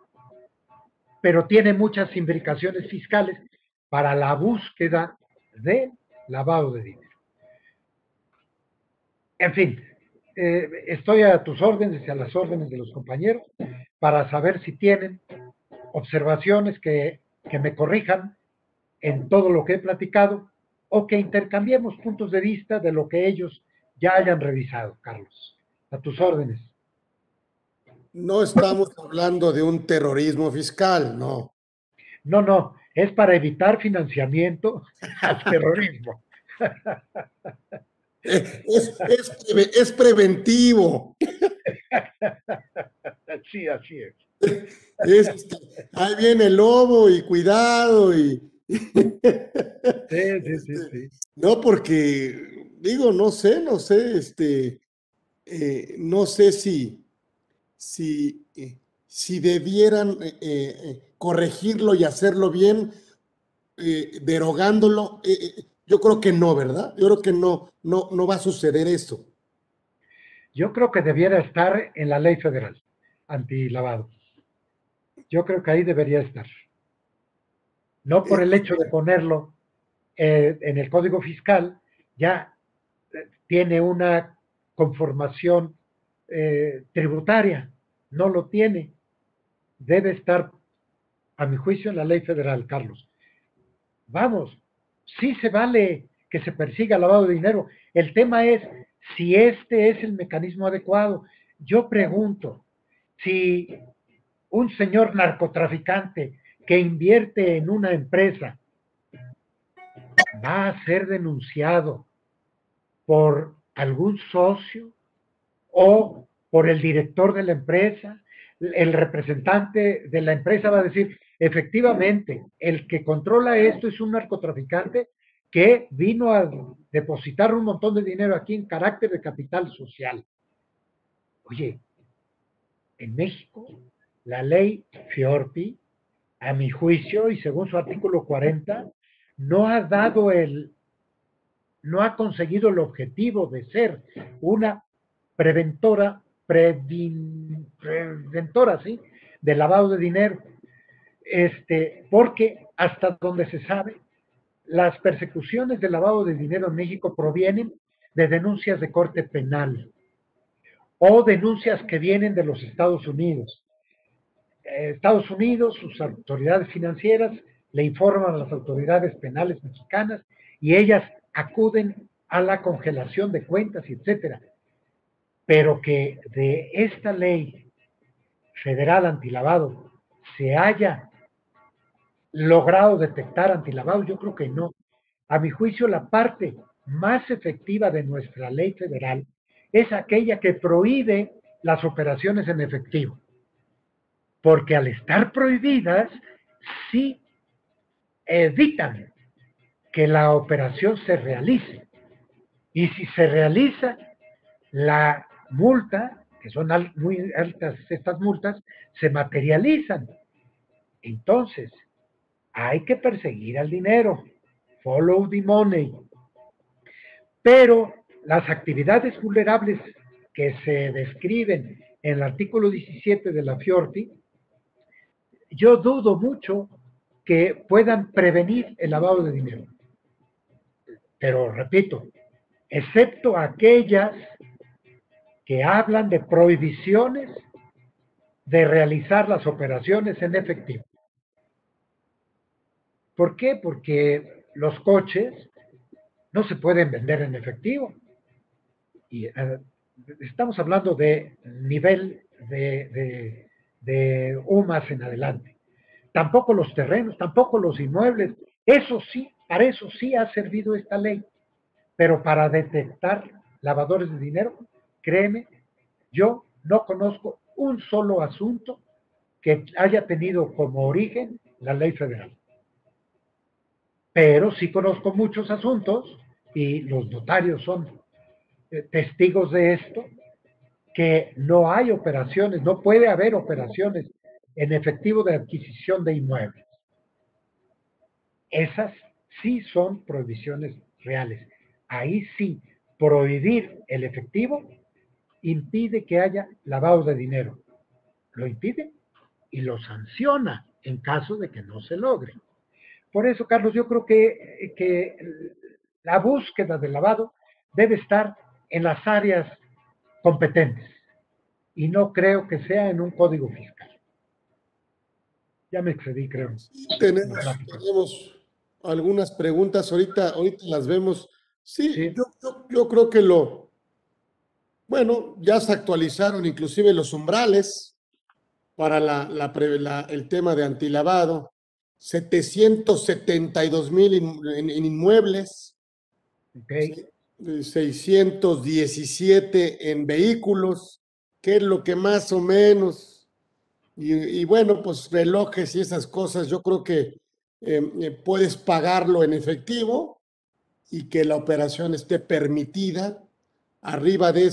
pero tiene muchas implicaciones fiscales para la búsqueda de lavado de dinero. En fin, estoy a tus órdenes y a las órdenes de los compañeros para saber si tienen observaciones que me corrijan en todo lo que he platicado o que intercambiemos puntos de vista de lo que ellos ya hayan revisado, Carlos. A tus órdenes. No estamos hablando de un terrorismo fiscal, no. No, no, es para evitar financiamiento al terrorismo. Es preventivo. Sí, así es. Ahí viene el lobo y cuidado Sí. no, porque digo, no sé, no sé si debieran corregirlo y hacerlo bien, derogándolo. Yo creo que no, ¿verdad? Yo creo que no va a suceder eso. Yo creo que debiera estar en la ley federal antilavado. Yo creo que ahí debería estar. No por el hecho de ponerlo en el Código Fiscal, ya tiene una conformación tributaria. No lo tiene. Debe estar, a mi juicio, en la ley federal, Carlos. Vamos, sí se vale que se persiga lavado de dinero. El tema es si este es el mecanismo adecuado. Yo pregunto, si un señor narcotraficante que invierte en una empresa va a ser denunciado por algún socio o por el director de la empresa, el representante de la empresa va a decir, efectivamente, el que controla esto es un narcotraficante que vino a depositar un montón de dinero aquí en carácter de capital social. Oye, en México, la ley FIORPI a mi juicio, y según su artículo 40, no ha dado no ha conseguido el objetivo de ser una preventora, preventora, ¿sí? De lavado de dinero. Porque hasta donde se sabe, las persecuciones de lavado de dinero en México provienen de denuncias de corte penal o denuncias que vienen de los Estados Unidos. Estados Unidos, sus autoridades financieras, le informan a las autoridades penales mexicanas y ellas acuden a la congelación de cuentas, etcétera. Pero que de esta ley federal antilavado se haya logrado detectar antilavado, yo creo que no. A mi juicio, la parte más efectiva de nuestra ley federal es aquella que prohíbe las operaciones en efectivo. Porque al estar prohibidas, sí evitan que la operación se realice. Y si se realiza, la multa, que son muy altas estas multas, se materializan. Entonces, hay que perseguir al dinero, follow the money. Pero las actividades vulnerables que se describen en el artículo 17 de la FIORTI, yo dudo mucho que puedan prevenir el lavado de dinero. Pero repito, excepto aquellas que hablan de prohibiciones de realizar las operaciones en efectivo. ¿Por qué? Porque los coches no se pueden vender en efectivo. Y estamos hablando de nivel de UMAS en adelante. Tampoco los terrenos, tampoco los inmuebles. Eso sí, para eso sí ha servido esta ley. Pero para detectar lavadores de dinero, créeme, yo no conozco un solo asunto que haya tenido como origen la ley federal. Pero sí conozco muchos asuntos, y los notarios son testigos de esto, que no hay operaciones, no puede haber operaciones en efectivo de adquisición de inmuebles. Esas sí son prohibiciones reales. Ahí sí, prohibir el efectivo impide que haya lavado de dinero. Lo impide y lo sanciona en caso de que no se logre. Por eso, Carlos, yo creo que la búsqueda del lavado debe estar en las áreas competentes y no creo que sea en un código fiscal. Ya me excedí, creo. Tenemos algunas preguntas, ahorita las vemos. Sí, Sí, yo creo que bueno, ya se actualizaron inclusive los umbrales para el tema de antilavado, 772,000 en inmuebles, ok. ¿sí? 617 en vehículos, que es lo que más o menos, y bueno, pues relojes y esas cosas, yo creo que puedes pagarlo en efectivo y que la operación esté permitida arriba de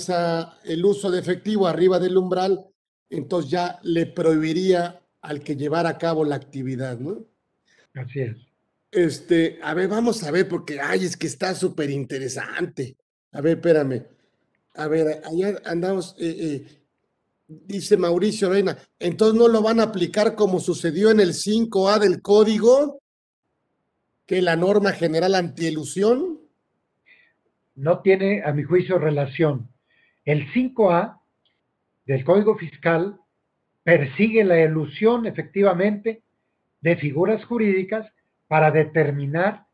el uso de efectivo, arriba del umbral, entonces ya le prohibiría al que llevara a cabo la actividad, ¿no? Así es. A ver, vamos a ver, porque, ay, es que está súper interesante. A ver, espérame. A ver, allá andamos, dice Mauricio Reina, entonces no lo van a aplicar como sucedió en el 5A del código, que la norma general antielusión. No tiene, a mi juicio, relación. El 5A del Código Fiscal persigue la elusión, efectivamente, de figuras jurídicas para determinar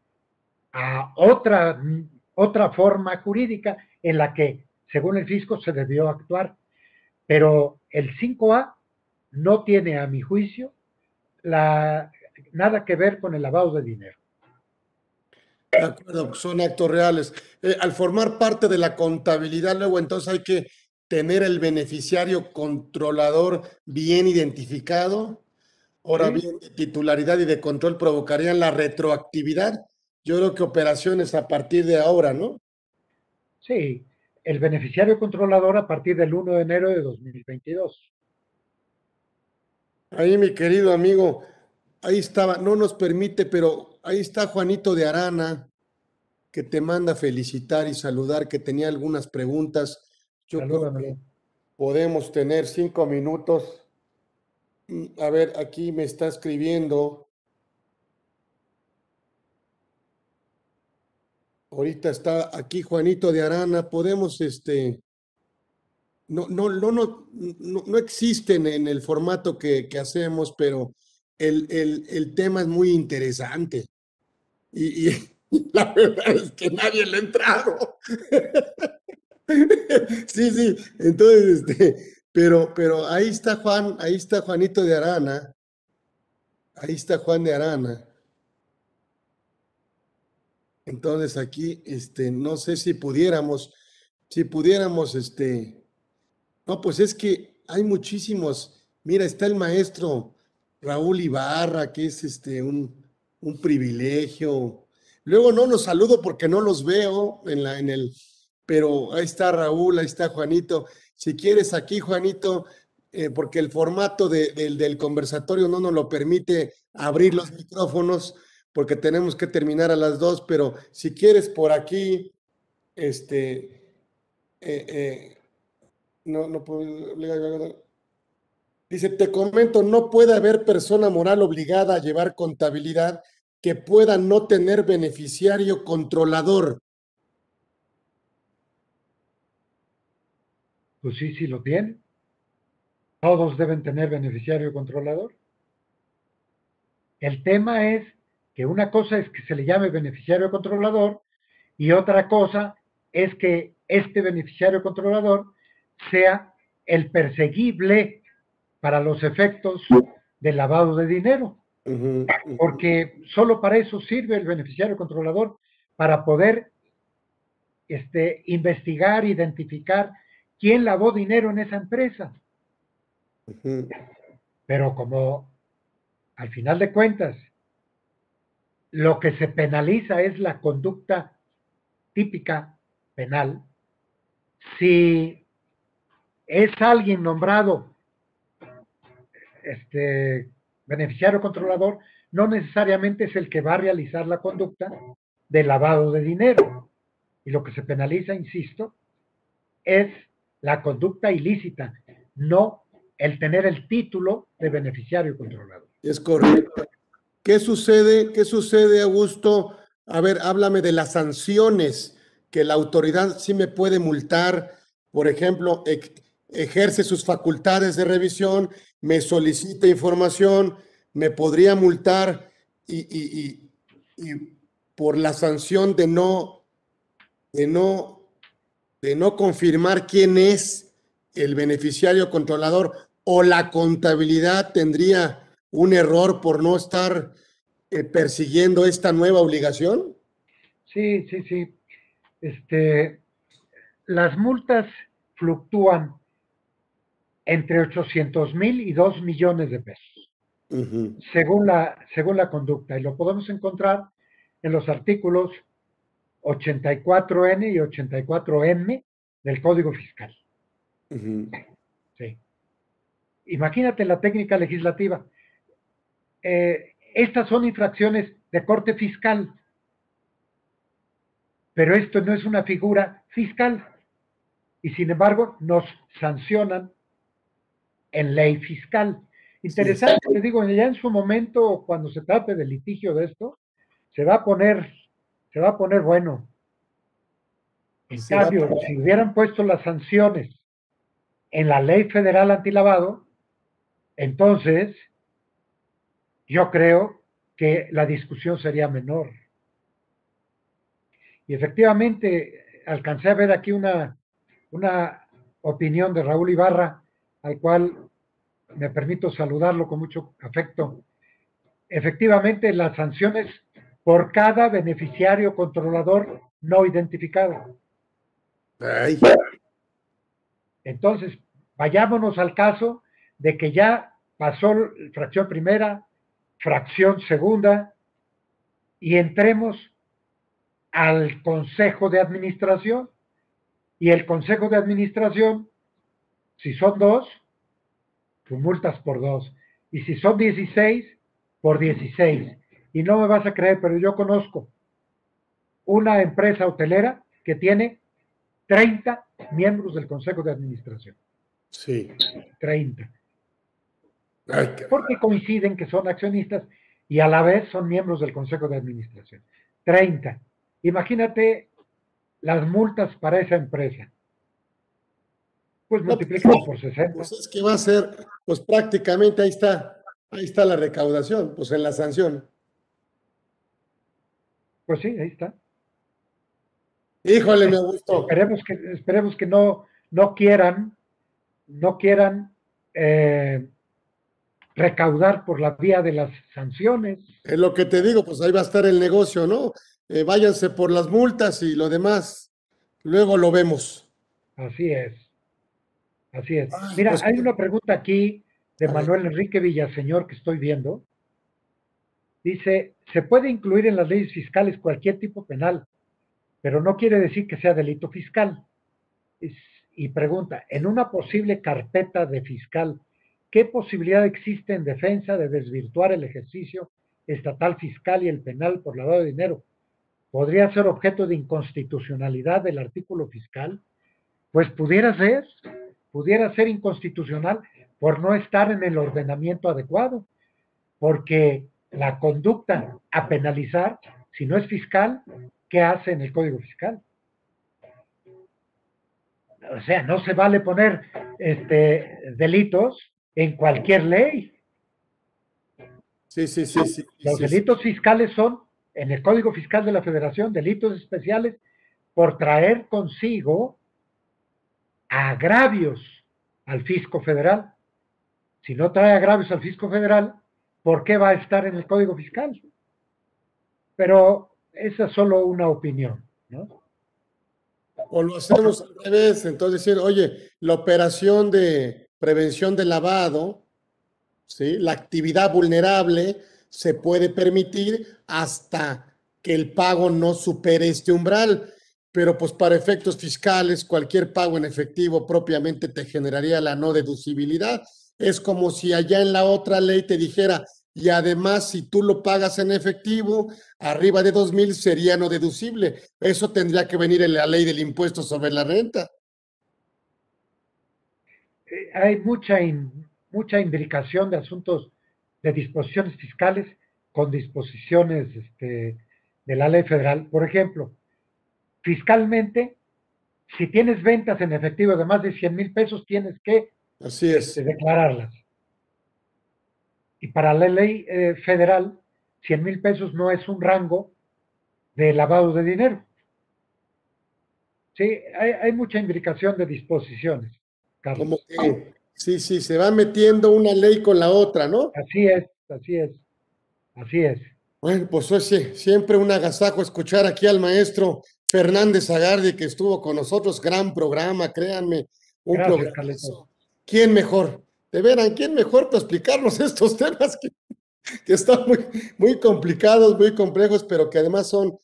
a otra forma jurídica en la que, según el fisco, se debió actuar. Pero el 5A no tiene, a mi juicio, nada que ver con el lavado de dinero. De acuerdo, son actos reales. Al formar parte de la contabilidad, luego entonces hay que tener el beneficiario controlador bien identificado. Ahora ¿Sí? bien, de titularidad y de control provocarían la retroactividad. Yo creo que operaciones a partir de ahora, ¿no? Sí, el beneficiario controlador a partir del 1 de enero de 2022. Ahí, mi querido amigo, ahí estaba, no nos permite, pero ahí está Juanito de Arana, que te manda felicitar y saludar, que tenía algunas preguntas. Yo creo Salúdamelo. que podemos tener 5 minutos. A ver, aquí me está escribiendo. Ahorita está aquí Juanito de Arana. Podemos, no existen en el formato que hacemos, pero el tema es muy interesante. Y la verdad es que nadie le ha entrado. Sí, sí. Entonces, pero ahí está Juan, ahí está Juanito de Arana, ahí está Juan de Arana. Entonces aquí, no sé si pudiéramos, no, pues es que hay muchísimos. Mira, está el maestro Raúl Ibarra, que es un privilegio. Luego no los saludo porque no los veo pero ahí está Raúl, ahí está Juanito. Si quieres aquí, Juanito, porque el formato del conversatorio no nos lo permite abrir los micrófonos, porque tenemos que terminar a las 2, pero si quieres por aquí, eh, eh, no puedo. Dice, te comento, no puede haber persona moral obligada a llevar contabilidad que pueda no tener beneficiario controlador. Pues sí, sí lo tiene. Todos deben tener beneficiario controlador. El tema es que una cosa es que se le llame beneficiario controlador y otra cosa es que este beneficiario controlador sea el perseguible para los efectos del lavado de dinero. Ujú, ujú, Porque solo para eso sirve el beneficiario controlador, para poder investigar, identificar quién lavó dinero en esa empresa. ujú, Pero como al final de cuentas lo que se penaliza es la conducta típica penal, si es alguien nombrado beneficiario controlador, no necesariamente es el que va a realizar la conducta de lavado de dinero. Y lo que se penaliza, insisto, es la conducta ilícita, no el tener el título de beneficiario controlador. es correcto. ¿Qué sucede, Augusto? A ver, háblame de las sanciones que la autoridad sí me puede multar. Por ejemplo, ejerce sus facultades de revisión, me solicita información, me podría multar y por la sanción de no, de no confirmar quién es el beneficiario controlador o la contabilidad tendría un error por no estar persiguiendo esta nueva obligación. Sí, sí, sí. Las multas fluctúan entre 800,000 y 2 millones de pesos, Ujú, según la conducta. Y lo podemos encontrar en los artículos 84N y 84M del Código Fiscal. ujú. Sí. Imagínate la técnica legislativa. Estas son infracciones de corte fiscal, pero esto no es una figura fiscal y sin embargo nos sancionan en ley fiscal. Sí, Interesante, te digo, ya en su momento, cuando se trate de litigio de esto, se va a poner, se va a poner bueno. En se va a cambio, si hubieran puesto las sanciones en la ley federal antilavado, entonces yo creo que la discusión sería menor. Y efectivamente, alcancé a ver aquí una opinión de Raúl Ibarra, al cual me permito saludarlo con mucho afecto. Efectivamente, las sanciones por cada beneficiario controlador no identificado. Ay, Entonces, vayámonos al caso de que ya pasó fracción primera, fracción segunda, y entremos al Consejo de Administración. Y el Consejo de Administración, si son dos, pues multas por dos. Y si son 16, por 16. Y no me vas a creer, pero yo conozco una empresa hotelera que tiene 30 miembros del Consejo de Administración. Sí. 30. Ay, qué Porque coinciden que son accionistas y a la vez son miembros del Consejo de Administración. 30. Imagínate las multas para esa empresa. Pues no, pues, multiplícalo por 60. pues es que va a ser, pues prácticamente ahí está la recaudación, pues en la sanción. Pues sí, ahí está. Híjole, me gustó. Esperemos que no quieran, no quieran recaudar por la vía de las sanciones. Es lo que te digo, pues ahí va a estar el negocio, ¿no? Váyanse por las multas y lo demás, luego lo vemos. Así es, así es. Ay, Mira, pues, hay una pregunta aquí de a ver, Manuel Enrique Villaseñor que estoy viendo. Dice, ¿se puede incluir en las leyes fiscales cualquier tipo penal, pero no quiere decir que sea delito fiscal? Y pregunta, en una posible carpeta de fiscal, ¿qué posibilidad existe en defensa de desvirtuar el ejercicio estatal fiscal y el penal por lavado de dinero? ¿Podría ser objeto de inconstitucionalidad del artículo fiscal? Pues pudiera ser inconstitucional por no estar en el ordenamiento adecuado, porque la conducta a penalizar, si no es fiscal, ¿qué hace en el Código Fiscal? O sea, no se vale poner delitos en cualquier ley. sí, sí, sí, sí, Los sí, sí. delitos fiscales son, en el Código Fiscal de la Federación, delitos especiales por traer consigo agravios al fisco federal. Si no trae agravios al fisco federal, ¿por qué va a estar en el Código Fiscal? Pero esa es solo una opinión, ¿no? O lo hacemos al revés, entonces decir, oye, la operación de prevención de lavado, ¿sí? La actividad vulnerable se puede permitir hasta que el pago no supere este umbral, pero pues para efectos fiscales, cualquier pago en efectivo propiamente te generaría la no deducibilidad. Es como si allá en la otra ley te dijera, y además si tú lo pagas en efectivo, arriba de 2,000 sería no deducible. Eso tendría que venir en la ley del impuesto sobre la renta. Hay mucha imbricación de asuntos de disposiciones fiscales con disposiciones de la ley federal. Por ejemplo, fiscalmente, si tienes ventas en efectivo de más de 100,000 pesos, tienes que Así es. declararlas. Y para la ley federal, 100,000 pesos no es un rango de lavado de dinero. Sí, hay mucha imbricación de disposiciones, Como Carlos. que, sí, sí, se va metiendo una ley con la otra, ¿no? Así es, así es, así es. Bueno, pues oye, siempre un agasajo escuchar aquí al maestro Fernández Agardi que estuvo con nosotros. Gran programa, créanme, un Gracias, Carlitos. programazo. ¿Quién mejor? De veras, ¿quién mejor para explicarnos estos temas que están muy complicados, muy complejos, pero que además son,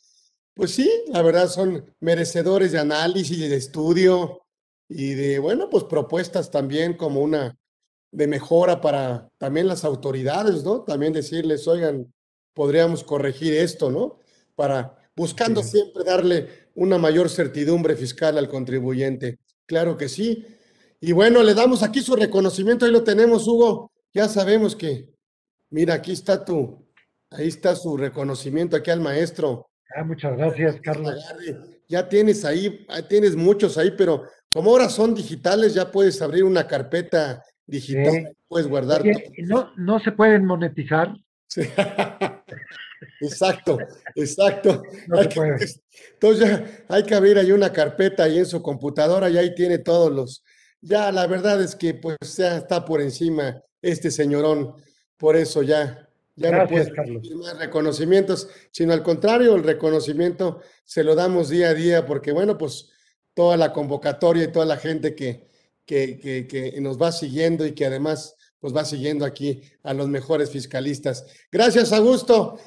pues sí, la verdad son merecedores de análisis y de estudio y de, bueno, pues propuestas también como una de mejora para también las autoridades, ¿no? También decirles, oigan, podríamos corregir esto, ¿no? Para Así buscando es. siempre darle una mayor certidumbre fiscal al contribuyente. Claro que sí. Y bueno, le damos aquí su reconocimiento, ahí lo tenemos, Hugo. Ya sabemos que, mira, ahí está su reconocimiento aquí al maestro. Muchas gracias, Carlos. Ya tienes ahí tienes muchos ahí, pero como ahora son digitales, ya puedes abrir una carpeta Sí. digital, puedes guardar todo. Oye, ¿no se pueden monetizar? Sí. Exacto, exacto. No se puede. Entonces ya hay que abrir ahí una carpeta ahí en su computadora y ahí tiene todos los. Ya la verdad es que pues ya está por encima este señorón, por eso ya no puede Gracias, Carlos. recibir más reconocimientos, sino al contrario, el reconocimiento se lo damos día a día porque bueno, pues toda la convocatoria y toda la gente que nos va siguiendo y que además pues va siguiendo aquí a los mejores fiscalistas. Gracias, Augusto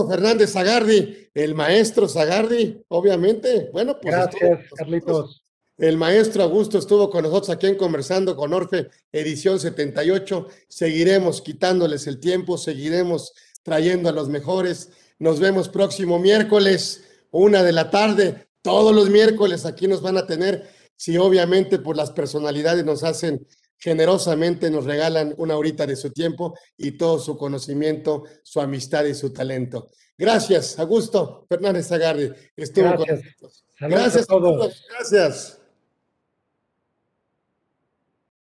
Fernández Zagardi, el maestro Zagardi, obviamente. Bueno, pues estuvo con Gracias, nosotros. Carlitos. El maestro Augusto estuvo con nosotros aquí en Conversando con Orfe, edición 78. Seguiremos quitándoles el tiempo, seguiremos trayendo a los mejores. Nos vemos próximo miércoles, 1 de la tarde. Todos los miércoles aquí nos van a tener. Si obviamente por las personalidades nos hacen generosamente, nos regalan una horita de su tiempo y todo su conocimiento, su amistad y su talento. Gracias, Augusto Fernández Zagardi. Estuvo con Gracias. nosotros. Saludos a Gracias a todos. todos. Gracias.